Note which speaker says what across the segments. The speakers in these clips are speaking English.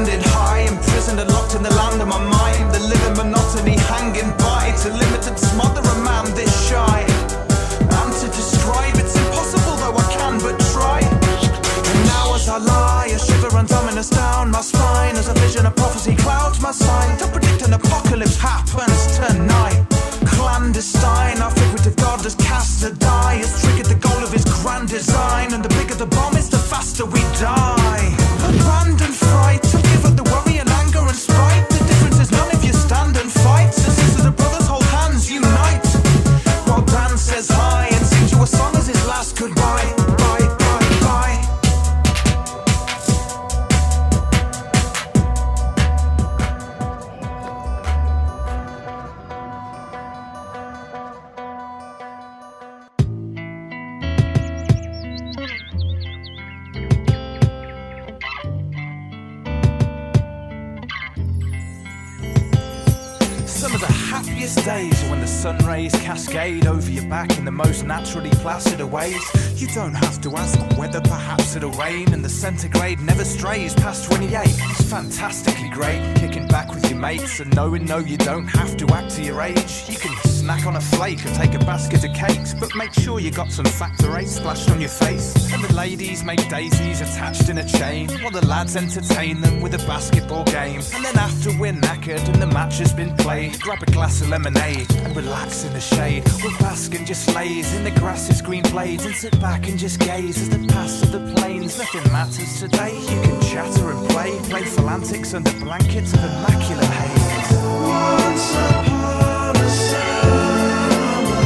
Speaker 1: standing high, imprisoned and locked in the land of my mind. The living monotony hanging by to limited smother a man this shy. And to describe it's impossible, though I can but try. And now as I lie, a shiver runs ominous down my spine, as a vision of prophecy clouds my sight. To predict an apocalypse happens tonight. Clandestine, our figurative god has cast a die, has triggered the goal of his grand design. And the bigger the bomb is, the faster we die. Abandon fright, to give up the worry and anger and spite. The difference is none if you stand and fight. So sisters and brothers, hold hands, unite. While Dan says hi and sings you a song as his last goodbye. Bye, bye, bye. Some of the happiest days are when the sun rays cascade over your back in the most naturally placid of ways. You don't have to ask whether perhaps it'll rain, and the centigrade never strays past 28. It's fantastically great, kicking back with your mates and knowing no, you don't have to act to your age. You can snack on a flake or take a basket of cakes, but make sure you got some Factor 8 splashed on your face. And the ladies make daisies attached in a chain, while the lads entertain them with a basketball game. And then after we're knackered and the match has been played, grab a glass of lemonade and relax in the shade. We'll bask and just laze in the grass's green blades and sit back and just gaze as the pass of the plains. Nothing matters today, you can chatter and play playful antics under blankets of immaculate haze. Once upon a summer,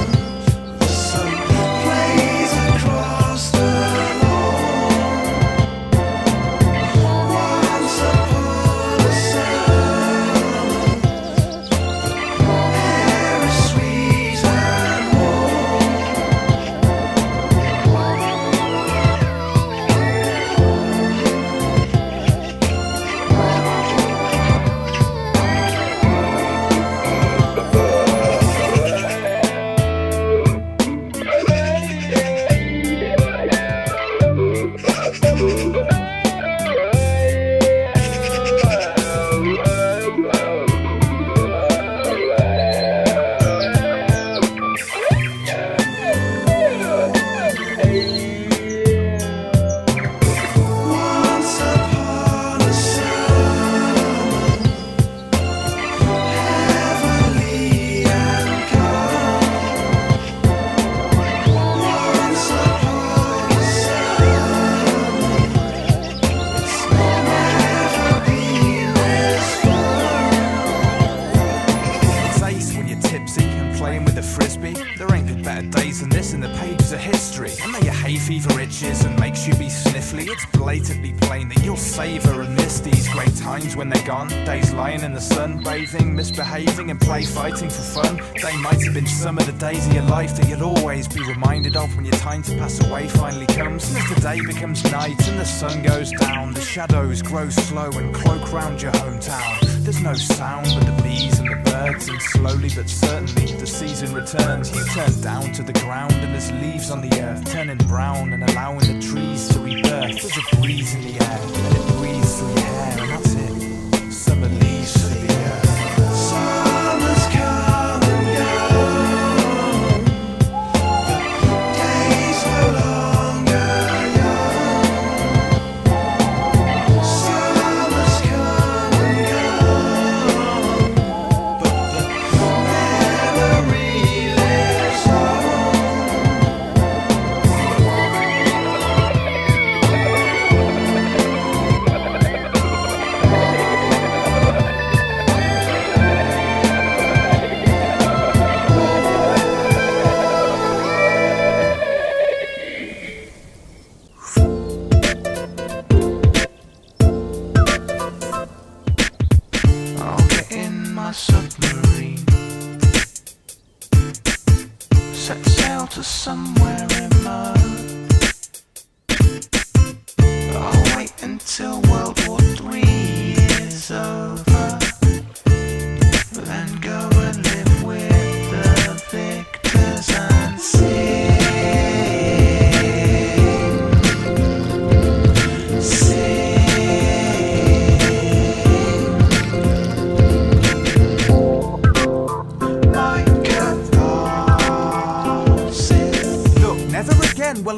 Speaker 1: the sun plays across the lawn. Once upon a summer, air is sweet and warm. Once upon a summer, heavenly and calm. Once upon a summer, it's never been this fun. It's ace when you're tipsy and playing with a frisbee. There ain't better days than this in the pages of history. And though your hay fever itches and makes you be sniffly, it's blatantly plain that you'll savour and miss these great times when they're gone. Days lying in the sun, bathing, misbehaving and play fighting for fun. They might have been some of the days of your life that you'll always be reminded of when your time to pass away finally comes. And as the day becomes night and the sun goes down, the shadows grow slow and cloak round your hometown. There's no sound but the bees and the birds, and slowly but certainly the season returns. You turn down to the ground and there's leaves on the earth turning brown and allowing the trees to rebirth. There's a breeze in the air and it breathes through your hair, and that's it. Summer leaves to the earth. Summer's come and gone. The days no longer young. Summer's come and gone, but the memory lives on.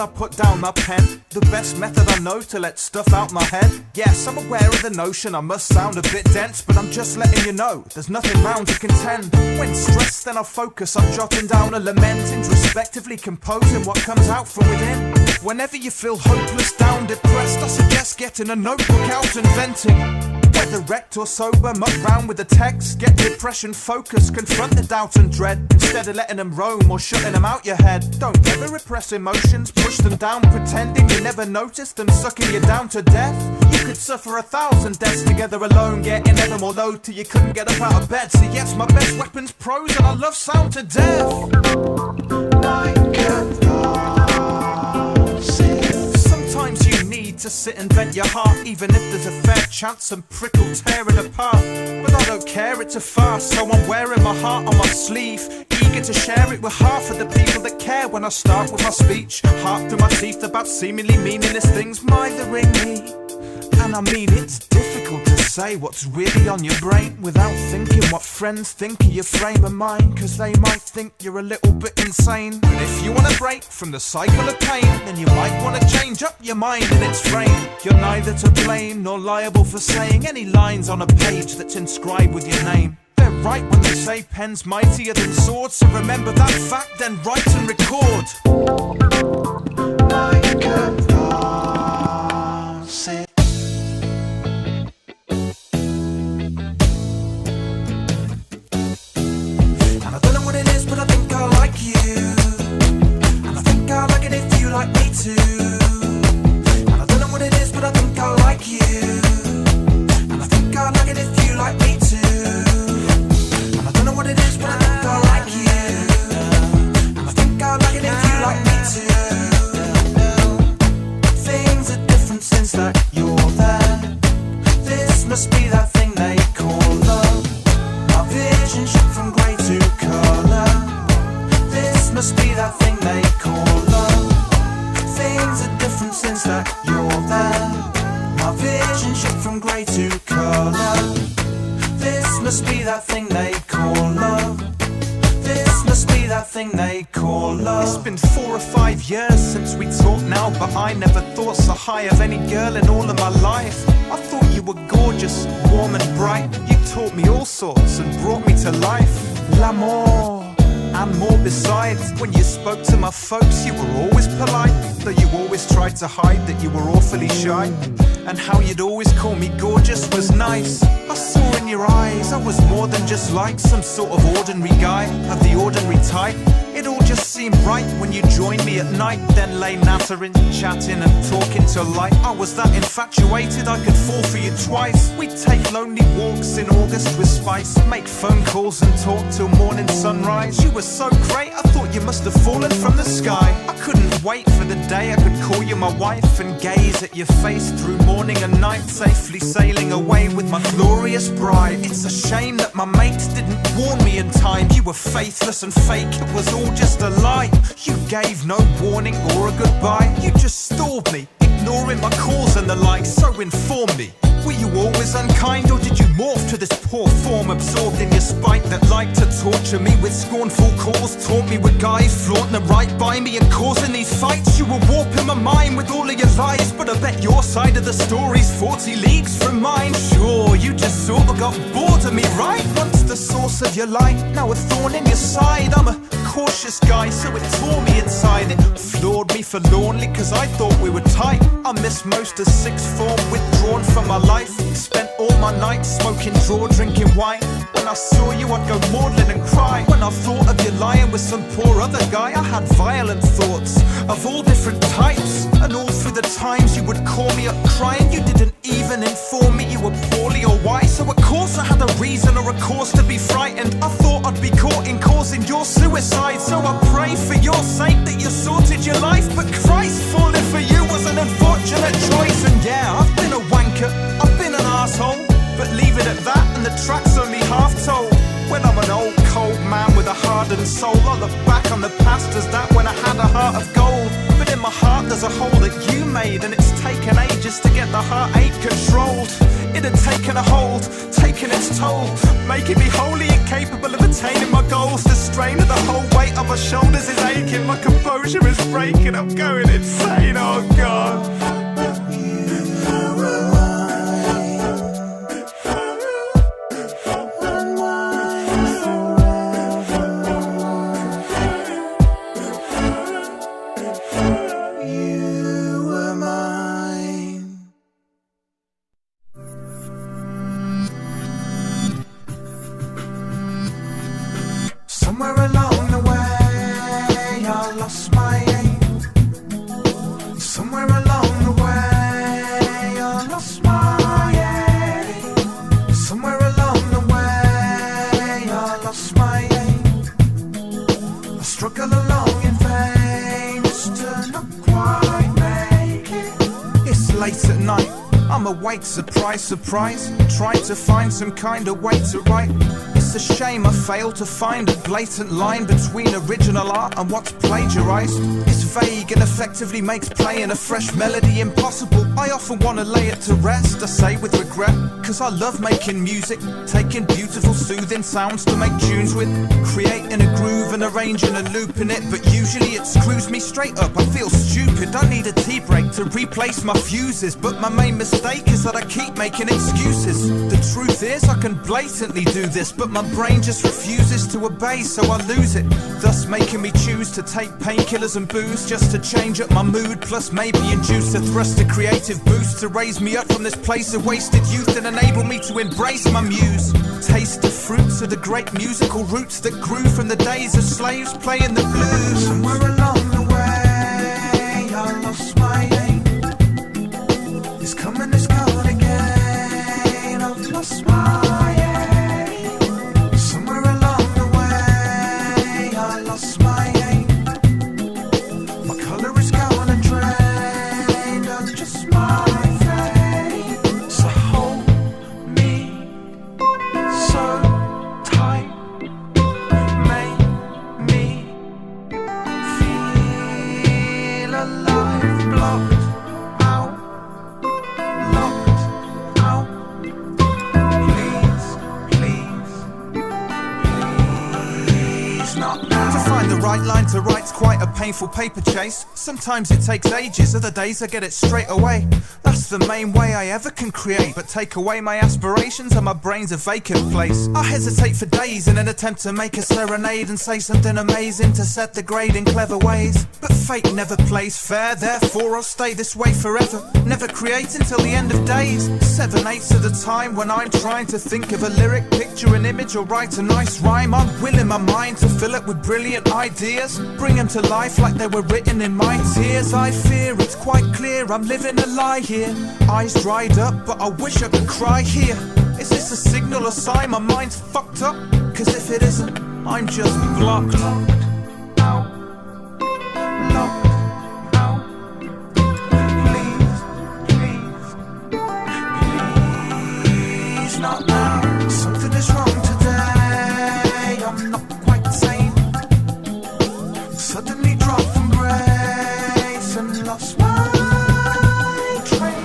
Speaker 1: I put down my pen. The best method I know to let stuff out my head. Yes, I'm aware of the notion I must sound a bit dense, but I'm just letting you know there's nothing round to contend. When stressed then I focus, I'm jotting down a lament, introspectively composing what comes out from within. Whenever you feel hopeless, down, depressed, I suggest getting a notebook out and venting. Whether wrecked or sober, muck round with the text. Get depression focused, confront the doubt and dread, instead of letting them roam or shutting them out your head. Don't ever repress emotions, push them down, pretending you never noticed them sucking you down to death. You could suffer 1,000 deaths together alone, getting ever more low till you couldn't get up out of bed. So yes, my best weapon's prose, and I love sound to death. My Sometimes you need to sit and vent your heart, even if there's a fair chance some prick will tear it apart. But I don't care, it's a farce, so I'm wearing my heart on my sleeve, eager to share it with half of the people that care. When I start with my speech, heart through my teeth about seemingly meaningless things mothering me. And I mean, it's difficult to say what's really on your brain without thinking what friends think of your frame of mind, cause they might think you're a little bit insane. But if you want to break from the cycle of pain, then you might want to change up your mind and its frame. You're neither to blame nor liable for saying any lines on a page that's inscribed with your name. They're right when they say pen's mightier than swords, so remember that fact, then write and record. My Catharsis. But I think I like you, and I think I like it if you like me too. And I don't know what it is, but I think I like you, and I think I like it if you like me too. And I don't know what it is, but I think I like you, and I think I like it if you like me too. Things are different since that you're there. This must be that thing they call love. My vision shifted from grey to colour. This must be that thing they call love. Things are different since that you're there. My vision shifted from grey to colour. This must be that thing they call love. This must be that thing they call love. It's been 4 or 5 years since we talked now, but I never thought so high of any girl in all of my life. I thought you were gorgeous, warm and bright. You taught me all sorts and brought me to life. L'amour and more besides. When you spoke to my folks, you were always polite, though you always tried to hide that you were awfully shy. And how you'd always call me gorgeous was nice. I saw in your eyes I was more than just like some sort of ordinary guy of the ordinary type. It all just seemed right when you joined me at night, then lay nattering, chatting and talking till light. I was that infatuated I could fall for you twice. We'd take lonely walks in August with Spice, make phone calls and talk till morning sunrise. You were so great, I thought you must have fallen from the sky. I couldn't wait for the day I could call you my wife and gaze at your face through morning and night, safely sailing away with my glorious bride. It's a shame that my mates didn't warn me in time. You were faithless and fake, it was all just a lie. You gave no warning or a goodbye. You just stalled me, ignoring my calls and the like. So inform me, were you always unkind, or did you morph to this poor form absorbed in your spite that liked to torture me with scornful calls? Taunt me with guys flaunting them right by me and causing these fights. You were warping my mind with all of your lies, but I bet your side of the story's 40 leagues from mine. Sure, you just sort of got bored of me, right? Once the source of your light, now a thorn in your side. I'm a cautious guy, so it tore me inside. It floored me forlornly, cause I thought we were tight. I missed most of sixth form, withdrawn from my life. Spent all my nights smoking draw, drinking wine. When I saw you I'd go maudlin and cry. When I thought of you lying with some poor other guy, I had violent thoughts of all different types. And all through the times you would call me up crying, you didn't even inform me you were poorly or wise. So of course I had a reason or a cause to be frightened. I thought I'd be caught in causing your suicide, so I pray for your sake that you sorted your life. But Christ, falling for you was an unfortunate choice. And yeah, I've been a wanker, I've been an arsehole, but leave it at that and the track's only half told. When I'm an old cold man with a hardened soul, I look back on the past as that when I had a heart of gold. But in in my heart there's a hole that you made, and it's taken ages to get the heartache controlled. It had taken a hold, taken its toll, making me wholly incapable of attaining my goals. The strain of the whole weight of my shoulders is aching, my composure is breaking, I'm going insane, oh God.
Speaker 2: Somewhere along the way, I lost my aim. Somewhere along the way, I lost my aim. Somewhere along the way, I lost my aim. I struggle along in vain, just to not quite make it.
Speaker 1: It's late at night, I'm awake, surprise, surprise, trying to find some kind of way to write. It's a shame I failed to find a blatant line between original art and what's plagiarized. It's vague and effectively makes playing a fresh melody impossible. I often want to lay it to rest, I say with regret, cause I love making music, taking beautiful soothing sounds to make tunes with, creating a groove and arranging and looping it, but usually it screws me straight up. I feel stupid, I need a tea break to replace my fuses, but my main mistake is that I keep making excuses. The truth is I can blatantly do this, but my brain just refuses to obey, so I lose it, thus making me choose to take painkillers and booze just to change up my mood, plus maybe induce a thrust, a creative boost to raise me up from this place of wasted youth and enable me to embrace my muse. Taste the fruits of the great musical roots that grew from the days of slaves playing the blues.
Speaker 2: Somewhere along the way, I lost my aim. It's coming, it's gone again, I've lost my aim. Somewhere along the way, I lost my aim. My colour is gone and drained of just my fame. So hold me so tight, make me feel alive, blocked out, locked out. Please, not now.
Speaker 1: To find the right line to write's quite a painful paper chase. Sometimes it takes ages, other days I get it straight away. That's the main way I ever can create, but take away my aspirations and my brain's a vacant place. I hesitate for days in an attempt to make a serenade and say something amazing to set the grade in clever ways. But fate never plays fair, therefore I'll stay this way forever, never create until the end of days. 7/8 of the time when I'm trying to think of a lyric, picture an image or write a nice rhyme, I'm willing my mind to fill it with brilliant ideas, bring them to life like they were written in my tears. I fear it's quite clear I'm living a lie here, eyes dried up but I wish I could cry here. Is this a signal, a sign my mind's fucked up? Cause if it isn't, I'm just blocked out,
Speaker 2: Locked out. Please, not now. Something is wrong today, I'm not quite sane. Suddenly dropped from grace and lost my train.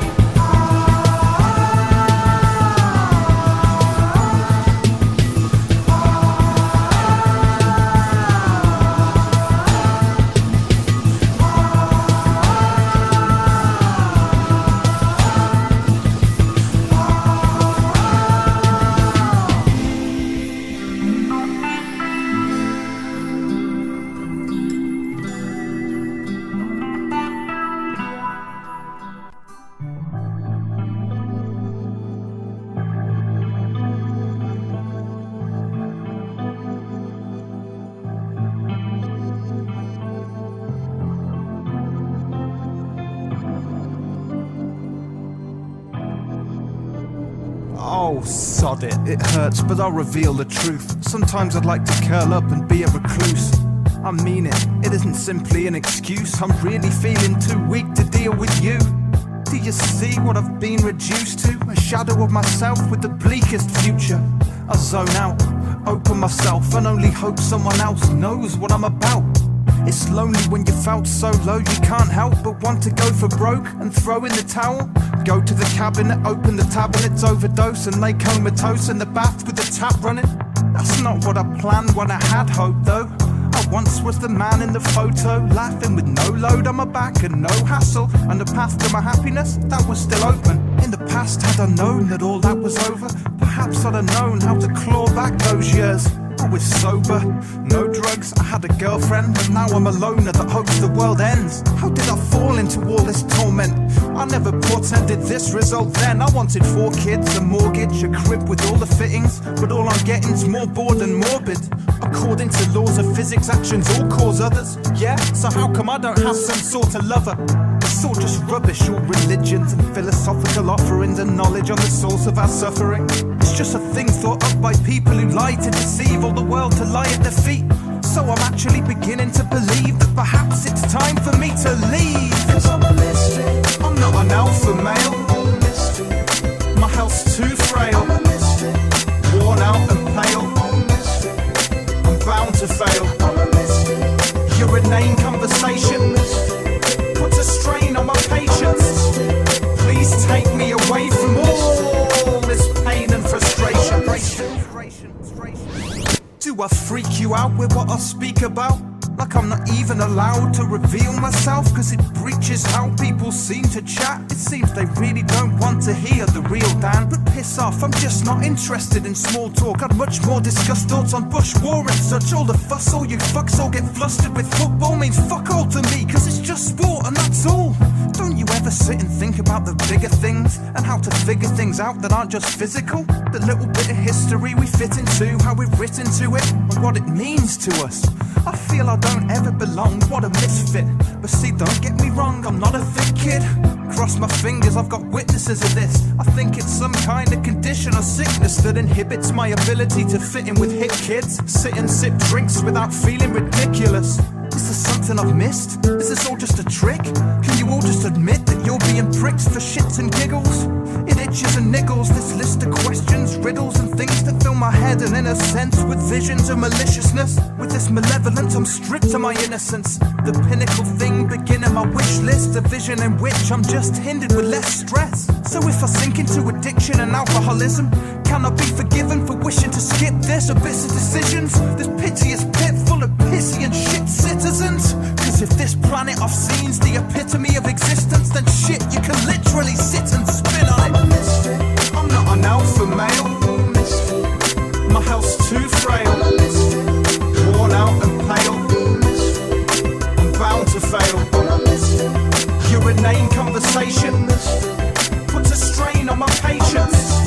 Speaker 1: oh sod it, it hurts but I'll reveal the truth. Sometimes I'd like to curl up and be a recluse. I mean it isn't simply an excuse, I'm really feeling too weak to deal with you. Do you see what I've been reduced to? A shadow of myself with the bleakest future. I zone out, open myself and only hope someone else knows what I'm about. It's lonely when you felt so low you can't help but want to go for broke and throw in the towel. Go to the cabinet, open the tablets, overdose and lay comatose in the bath with the tap running. That's not what I planned when I had hope though. I once was the man in the photo, laughing with no load on my back and no hassle, and the path to my happiness, that was still open. In the past, had I known that all that was over, perhaps I'd have known how to claw back those years. I was sober, no drugs, I had a girlfriend, but now I'm a loner that hopes the world ends. How did I fall into all this torment? I never portended this result then. I wanted 4 kids, a mortgage, a crib with all the fittings, but all I'm getting's more bored and morbid. According to laws of physics, actions all cause others. Yeah, so how come I don't have some sort of lover? It's all just rubbish, all religions and philosophical offerings and knowledge on the source of our suffering. It's just a thing thought up by people who lie to deceive all the world to lie at their feet. So I'm actually beginning to believe that perhaps it's time for me to leave.
Speaker 2: 'Cause I'm a misfit.
Speaker 1: I'm not an alpha male.
Speaker 2: I'm a misfit.
Speaker 1: My health's too frail.
Speaker 2: I'm a misfit.
Speaker 1: Worn out and pale.
Speaker 2: I'm a misfit.
Speaker 1: I'm bound to fail.
Speaker 2: I'm a misfit.
Speaker 1: Your inane conversation puts a strain on my patience. Please take me away from all this pain and frustration. Do I freak you out with what I speak about? Like I'm not even allowed to reveal myself, cause it breaches how people seem to chat. It seems they really don't want to hear the real Dan. But piss off, I'm just not interested in small talk. I'd much more discuss thoughts on Bush war and such. All the fuss, all you fucks all get flustered with football means fuck all to me, cause it's just sport and that's all. Don't you ever sit and think about the bigger things and how to figure things out that aren't just physical? The little bit of history we fit into, how we've written to it, and what it means to us. I feel I don't ever belong, what a misfit. But see, don't get me wrong, I'm not a thick kid. Cross my fingers, I've got witnesses of this. I think it's some kind of condition or sickness that inhibits my ability to fit in with hip kids. Sit and sip drinks without feeling ridiculous. Is there something I've missed? Is this all just a trick? Can you all just admit that you're being pricks for shits and giggles? It itches and niggles, this list of questions, riddles and things that fill my head, and in a sense with visions of maliciousness. With this malevolence I'm stripped of my innocence. The pinnacle thing beginning my wish list, a vision in which I'm just hindered with less stress. So if I sink into addiction and alcoholism, can I be forgiven for wishing to skip this abyss of decisions? This piteous pit full of pissy and shit citizens. Cause if this planet I've seen's the epitome of existence, then shit, you can literally sit and spin on it.
Speaker 2: I'm a misfit.
Speaker 1: I'm not an alpha male.
Speaker 2: I'm a misfit.
Speaker 1: My health's too frail.
Speaker 2: I'm a misfit.
Speaker 1: Worn out and pale.
Speaker 2: I'm a misfit.
Speaker 1: I'm bound to fail.
Speaker 2: I'm a misfit.
Speaker 1: Your inane conversation
Speaker 2: I'm a misfit.
Speaker 1: puts a strain on my patience.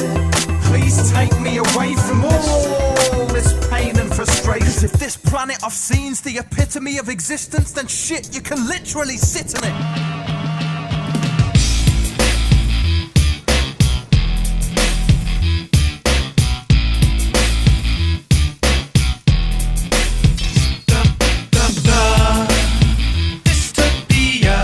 Speaker 1: Please take me away from all this pain and frustration. 'Cause if this planet I've seen's the epitome of existence, then shit, you can literally sit in it.
Speaker 3: Thistopia,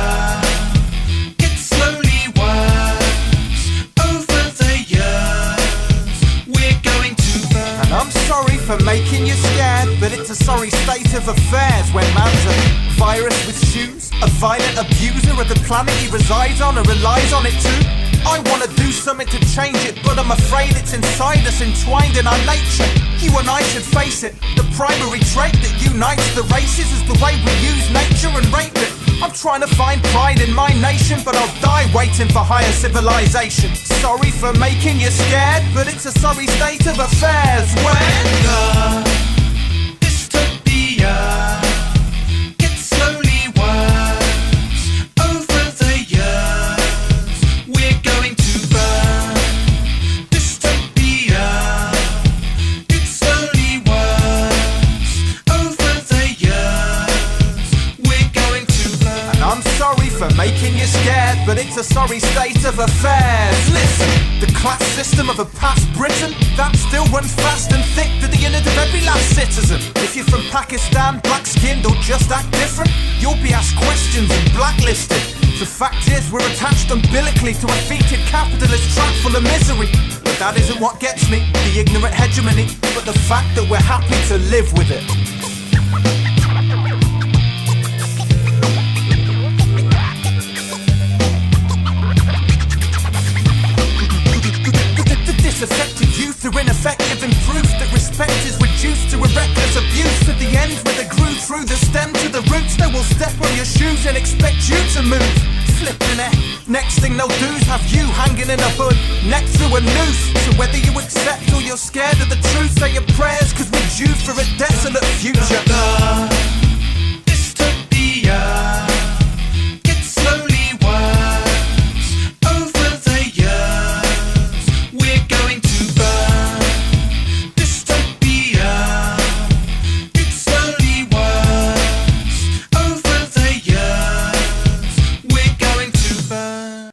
Speaker 3: it slowly works over the years. We're going to burn.
Speaker 1: And I'm sorry for making you scared, but it's a sorry state of affairs when man's a virus with shoes, a violent abuser of the planet he resides on and relies on it too. I wanna do something to change it, but I'm afraid it's inside us, entwined in our nature. You and I should face it. The primary trait that unites the races is the way we use nature and rape it. I'm trying to find pride in my nation, but I'll die waiting for higher civilization. Sorry for making you scared, but it's a sorry state of affairs when
Speaker 3: The dystopia, it slowly works over the years. We're going to burn. Dystopia, it slowly works over the years. We're going to burn.
Speaker 1: And I'm sorry for making you scared, but it's a sorry state of affairs. Listen, the class system of a past Britain, that still runs fast and thick to the innard of every last citizen. If you're from Pakistan, black-skinned or just act different, you'll be asked questions and blacklisted. The fact is, we're attached umbilically to a defeated capitalist trap full of misery. But that isn't what gets me, the ignorant hegemony, but the fact that we're happy to live with it. through ineffective and proof that respect is reduced to a reckless abuse of the end where the grew through the stem to the roots. They will step on your shoes and expect you to move. Flipping it, next thing they'll do is have you hanging in a hood, neck through a noose. So whether you accept or you're scared of the truth, say your prayers, cause we're due for a desolate future.
Speaker 3: Thistopia gets slowly worse over the years. We're going to burn. Thistopia gets slowly worse over the years. We're going to burn.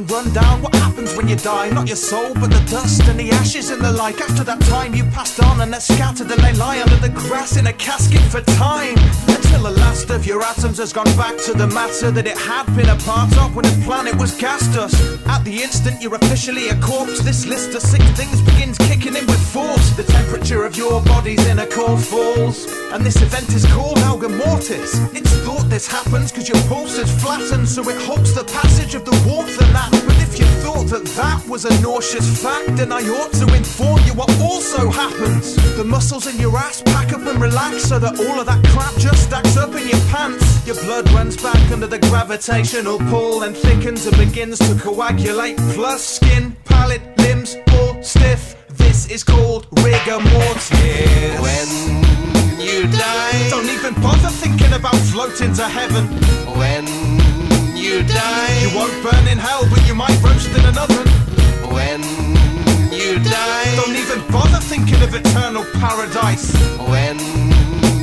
Speaker 1: Run down, what happens when you die? Not your soul, but the dust and the ashes and the like. After that time you passed on and they're scattered and they lie under the grass in a casket for time, until the last of your atoms has gone back to the matter that it had been a part of when the planet was gas dust. At the instant you're officially a corpse, this list of sick things begins kicking in with force. The temperature of your body's inner core falls, and this event is called alga mortis. It's thought this happens because your pulse is flattened, so it halts the passage of the warmth and that. But if you thought that that was a nauseous fact, then I ought to inform you what also happens. The muscles in your ass pack up and relax, so that all of that crap just stacks up in your pants. Your blood runs back under the gravitational pull and thickens and begins to coagulate. Plus skin, palate, limbs all stiff. This is called rigor mortis.
Speaker 3: When you die,
Speaker 1: don't even bother thinking about floating to heaven.
Speaker 3: when you die,
Speaker 1: You won't burn in hell, but you might roast in an oven.
Speaker 3: when you die,
Speaker 1: Don't even bother thinking of eternal paradise.
Speaker 3: when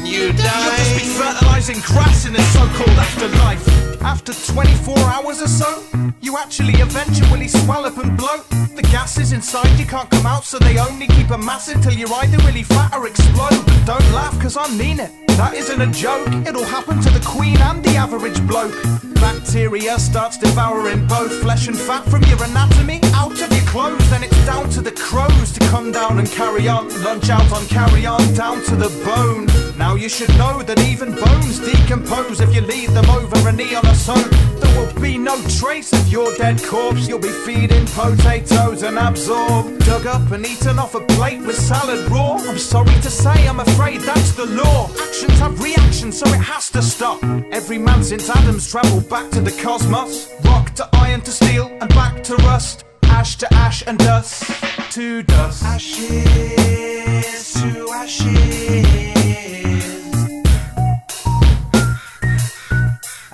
Speaker 3: you
Speaker 1: You'll just be
Speaker 3: die,
Speaker 1: fertilizing grass in this so-called afterlife. After 24 hours or so, you actually eventually swell up and bloat. The gases inside you can't come out, so they only keep a mass until you're either really fat or explode. But don't laugh, cause I mean it. That isn't a joke. It'll happen to the queen and the average bloke. Bacteria starts devouring both flesh and fat from your anatomy out of your clothes. Then it's down to the crows to come down and carry on. Lunch out on carry on down to the bone. Now you should know that even bones decompose if you leave them over an eon or so. There will be no trace of your dead corpse. You'll be feeding potatoes and absorbed, dug up and eaten off a plate with salad raw. I'm sorry to say, I'm afraid that's the law. Actions have reactions, so it has to stop. Every man since Adam's travelled back to the cosmos. Rock to iron to steel and back to rust. Ash to ash and dust to dust.
Speaker 2: Ashes to ashes,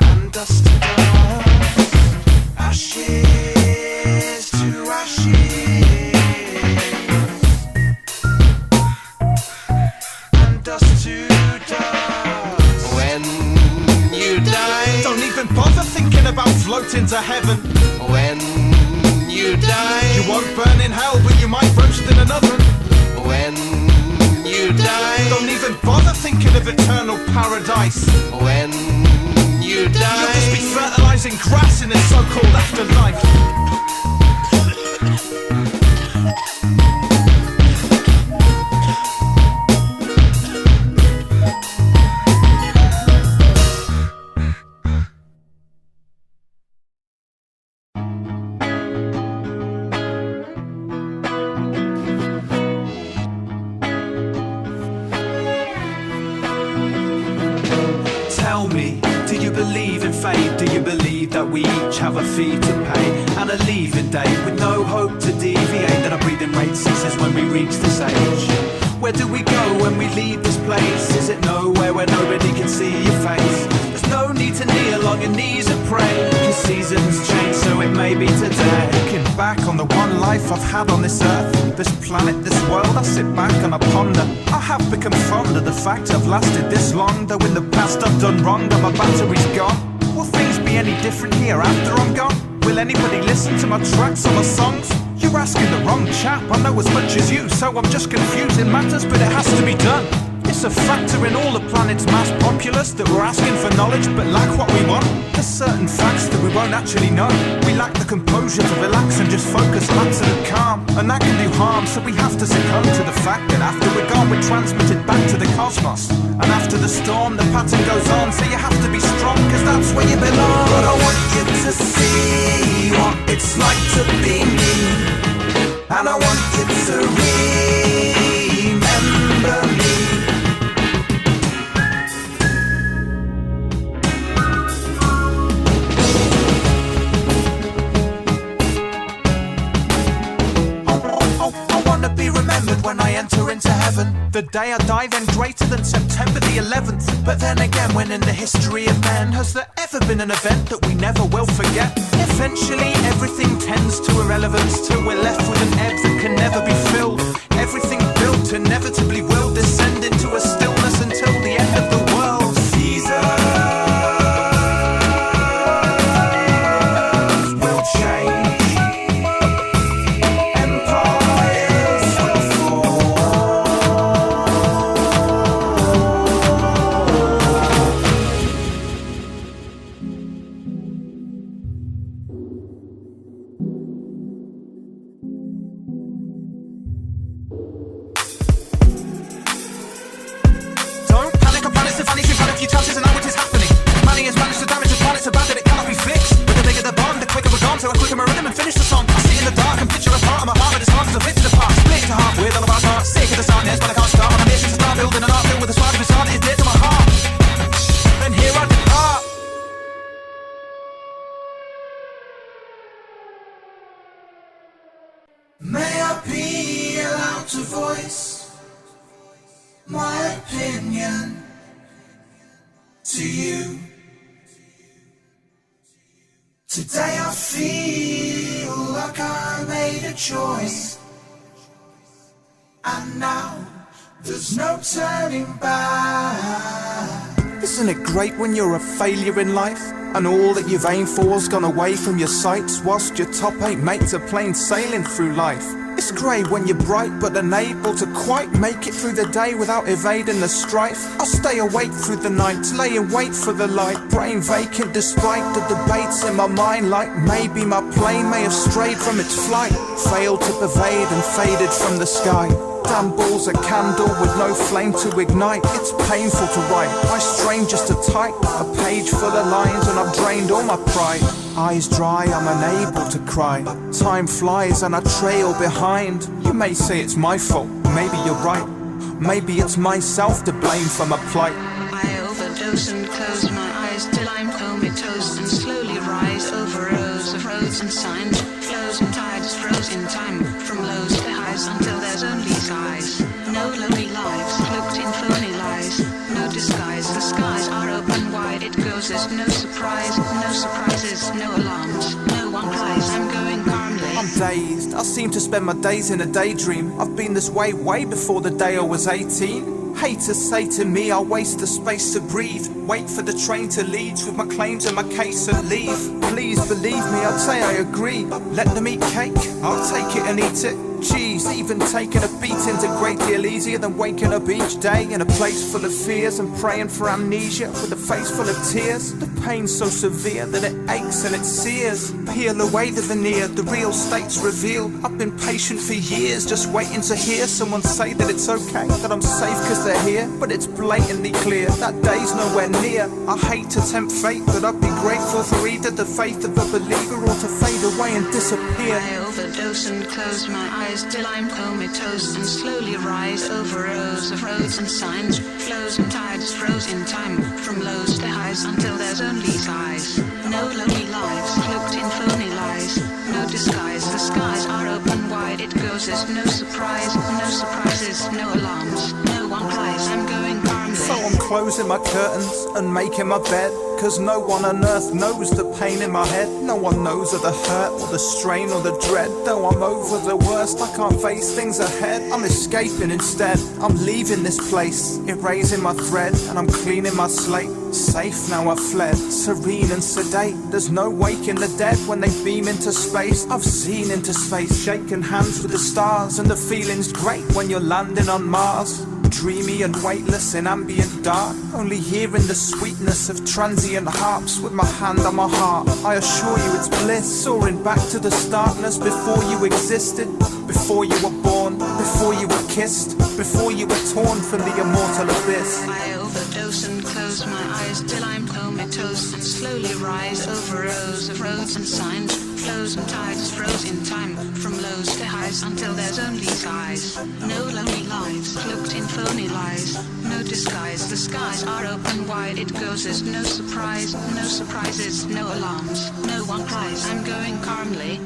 Speaker 2: and dust to dust. Ashes to ashes, and dust to dust.
Speaker 3: when you die,
Speaker 1: Don't even bother thinking about floating to heaven.
Speaker 3: when you die,
Speaker 1: You won't burn in hell, but you might roast in an oven.
Speaker 3: when you die,
Speaker 1: Don't even bother thinking of eternal paradise.
Speaker 3: when you
Speaker 1: You'll just be
Speaker 3: die,
Speaker 1: fertilizing grass in this so-called afterlife. Tell me, do you believe in fate? Do you believe that we each have a fee to pay and a leaving date with no hope to deviate? That our breathing rate ceases when we reach this age. Where do we go when we leave this place? Is it nowhere where nobody can see your face? There's no need to kneel on your knees and pray, cause seasons change, so it may be today. Looking back on the one life I've had on this earth, this planet, this world, I sit back and I ponder. I have become fond of the fact I've lasted this long, though in the past I've done wrong and my battery's gone. Will things be any different here after I'm gone? Will anybody listen to my tracks or my songs? You're asking the wrong chap, I know as much as you, so I'm just confusing matters, but it has to be done. It's a factor in all the planet's mass populace that we're asking for knowledge but lack what we want. There's certain facts that we won't actually know. We lack the composure to relax and just focus on absolute calm. And that can do harm, so we have to succumb to the fact that after we're gone, we're transmitted back to the cosmos. And after the storm, the pattern goes on, so you have to be strong, cause that's where you belong.
Speaker 2: But I want you to see what it's like to be me, and I want you to remember me.
Speaker 1: I wanna be remembered when I enter into heaven. The day I die, then greater than September the 11th. But then again, when in the history of man has there ever been an event that we never will forget? Eventually everything tends to irrelevance, till we're left with an ebb that can never be filled. Everything built inevitably will descend into a stillness until the end of the world.
Speaker 2: Seasons will change, empires will fall.
Speaker 1: Don't panic, a planet's a vanishing planet, few chances and know what is happening. Money has managed to damage the planet so bad that it cannot be fixed. But the bigger the bond, the quicker we're gone, so I quicker my rhythm and finish the song. I sit in the dark and picture a part of my heart, but it's hard to split to the past. Split to half with all of our hearts, sick of the sadness, but I can't start on a mission to start building an art filled with a spark of facade that is dear to my heart. And here I depart.
Speaker 2: May I be allowed to voice my opinion to you? Today I feel like I made a choice, and now there's no turning back.
Speaker 1: Isn't it great when you're a failure in life, and all that you've aimed for's gone away from your sights, whilst your top 8 mates are plain sailing through life? It's great when you're bright but unable to quite make it through the day without evading the strife. I stay awake through the night, lay in wait for the light, brain vacant despite the debates in my mind, like maybe my plane may have strayed from its flight, failed to pervade and faded from the sky. Damn balls a candle with no flame to ignite. It's painful to write, I strain just to type a page full of lines and I've drained all my pride. Eyes dry, I'm unable to cry. Time flies and I trail behind. You may say it's my fault, maybe you're right. Maybe it's myself to blame for my plight.
Speaker 4: I overdose and close my eyes till I'm comatose and slowly rise over rows of roads and signs. Flows and tides froze in time from lows to highs until there's only skies. No lonely lives cloaked in phony lies. No disguise, the skies are open wide. It goes as no surprise, no surprises, no alarms. No one cries, I'm going calmly.
Speaker 1: I'm dazed, I seem to spend my days in a daydream. I've been this way before the day I was 18. Haters say to me I'll waste the space to breathe. Wait for the train to Leeds with my claims and my case and leave. Please believe me, I'd say I agree. Let them eat cake, I'll take it and eat it. Jeez, even taking a beating's a great deal easier than waking up each day in a place full of fears and praying for amnesia with a face full of tears. The pain's so severe that it aches and it sears. Peel away the veneer, the real state's revealed. I've been patient for years, just waiting to hear someone say that it's okay, that I'm safe cause they're here. But it's blatantly clear, that day's nowhere near. I hate to tempt fate, but I'd be grateful for either the faith of a believer or to fade away and disappear.
Speaker 4: I overdose and close my eyes till I'm comatose and slowly rise over rows of roads and signs. Flows and tides froze in time from lows to highs until there's only skies. No lonely lives cloaked in phony lies. No disguise, the skies are open wide. It goes as no surprise, no surprises, no alarms. No one cries, I'm going calmly.
Speaker 1: So I'm closing my curtains and making my bed, cause no one on earth knows the pain in my head. No one knows of the hurt or the strain or the dread. Though I'm over the worst, I can't face things ahead. I'm escaping instead, I'm leaving this place, erasing my thread and I'm cleaning my slate. Safe now I've fled, serene and sedate. There's no waking the dead when they beam into space. I've seen into space, shaking hands with the stars, and the feeling's great when you're landing on Mars. dreamy and weightless in ambient dark, only hearing the sweetness of transient harps. With my hand on my heart, I assure you it's bliss, soaring back to the starkness before you existed, before you were born, before you were kissed, before you were torn from the immortal abyss.
Speaker 4: I overdose and close my eyes till I'm comatose and slowly rise over rows of roads and signs, flows and tides froze in time from lows to highs until there's only skies. No lonely lives cloaked in phony lies, no disguise. The skies are open wide, it goes as no surprise, no surprises, no alarms, no one cries. I'm going calmly.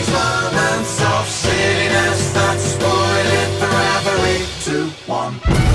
Speaker 2: Moments of silliness that spoil it forever into one.